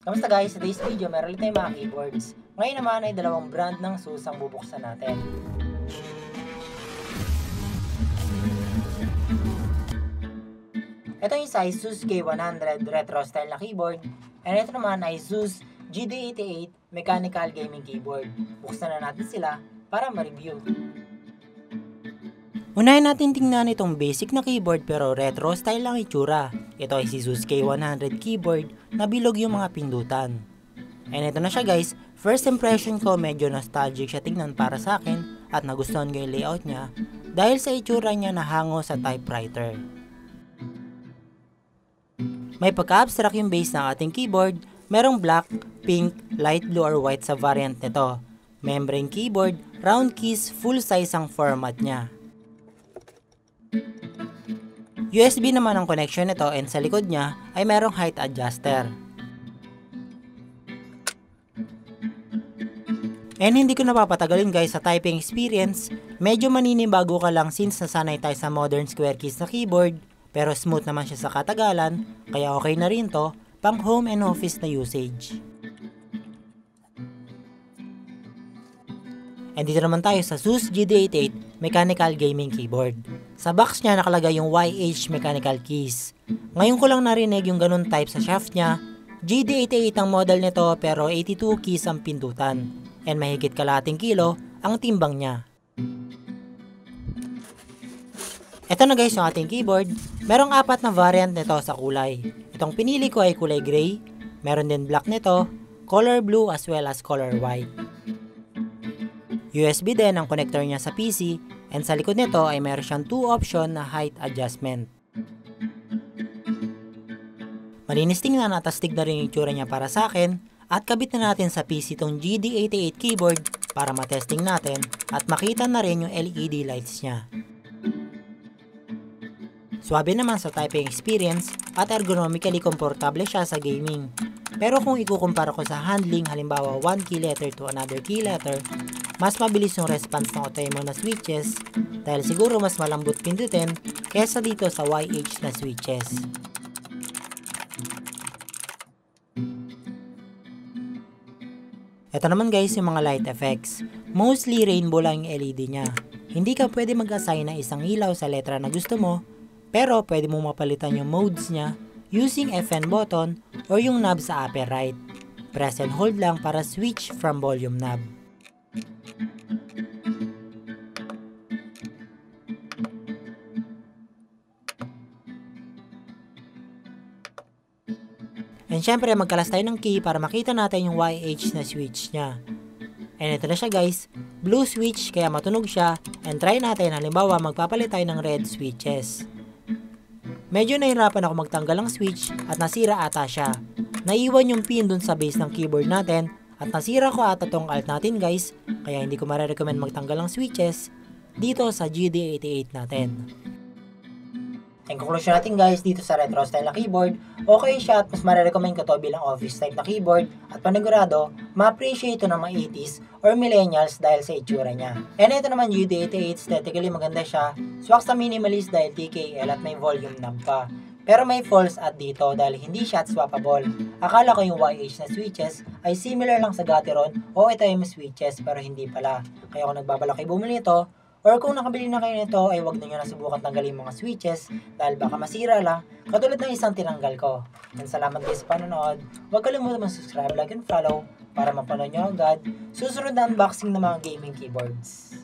Kamusta guys? Sa today's video, meron ulit tayong mga keyboards. Ngayon naman ay dalawang brand ng SUS ang bubuksan natin. Ito yung sa ASUS K100 retro style na keyboard. And ito naman ay ASUS GD88 mechanical gaming keyboard. Buksan na natin sila para ma-review. Unahin natin tingnan itong basic na keyboard pero retro style lang itsura. Ito ay si ASUS K100 keyboard na bilog yung mga pindutan. And ito na siya guys, first impression ko medyo nostalgic siya tingnan para sa akin at nagustuhan ko yung layout niya dahil sa itsura niya na hango sa typewriter. May pagka-abstract yung base ng ating keyboard, merong black, pink, light blue or white sa variant nito. Membrane keyboard, round keys, full size ang format niya. USB naman ang connection nito and sa likod niya ay merong height adjuster. And hindi ko napapatagalin guys sa typing experience, medyo maninibago ka lang since nasanay tayo sa modern square keys na keyboard, pero smooth naman siya sa katagalan, kaya okay na rin to pang home and office na usage. And dito naman tayo sa ASUS GD88 mechanical gaming keyboard. Sa box niya nakalagay yung YH mechanical keys. Ngayon ko lang narinig yung ganun type sa shaft niya. GD88 ang model nito pero 82 keys ang pindutan. And mahigit kalahating kilo ang timbang niya. Ito na guys yung ating keyboard. Merong 4 na variant nito sa kulay. Itong pinili ko ay kulay gray. Meron din black nito, color blue as well as color white. USB din ang connector niya sa PC and sa likod nito ay meron siyang 2 option na height adjustment. Malinis tingnan at astig na rin yung itsura niya para sa akin at kabit na natin sa PC itong GD88 keyboard para matesting natin at makita na rin yung LED lights niya. Swabe naman sa typing experience at ergonomically komportable siya sa gaming. Pero kung ikukumpara ko sa handling, halimbawa 1 key letter to another key letter, mas mabilis yung response ng Otemo na switches dahil siguro mas malambot pindutin kesa dito sa YH na switches. Ito naman guys yung mga light effects. Mostly rainbow lang yung LED niya. Hindi ka pwede mag-assign na isang ilaw sa letra na gusto mo, pero pwede mo mapalitan yung modes niya using FN button or yung knob sa upper right. Press and hold lang para switch from volume knob. And syempre magkalas tayo ng key para makita natin yung YH na switch niya. And ito na siya guys, blue switch kaya matunog siya and try natin halimbawa magpapalit tayo ng red switches. Medyo nahirapan ako magtanggal ng switch at nasira ata siya. Naiwan yung pin dun sa base ng keyboard natin at nasira ko ata tong alt natin guys kaya hindi ko marirecommend magtanggal ng switches dito sa GD88 natin. Ang conclusion natin guys dito sa retro style na keyboard, okay siya at mas marirecommend ko to bilang office type na keyboard at panigurado, ma-appreciate ito ng mga 80s or millennials dahil sa itsura niya. And ito naman GD88, aesthetically maganda siya, swak sa minimalist dahil TKL at may volume knob pa. Pero may false add dito dahil hindi siya swappable. Akala ko yung YH na switches ay similar lang sa Gateron o ito yung switches pero hindi pala. Kaya kung nagbabalak kayo bumili ito, or kung nakabili na kayo nito ay wag na nyo na subukan tanggalin mga switches dahil baka masira lang katulad ng isang tinanggal ko. And salamat guys sa panonood. Huwag kalimutan mag-subscribe, like, and follow para mapanood nyo agad susunod na unboxing ng mga gaming keyboards.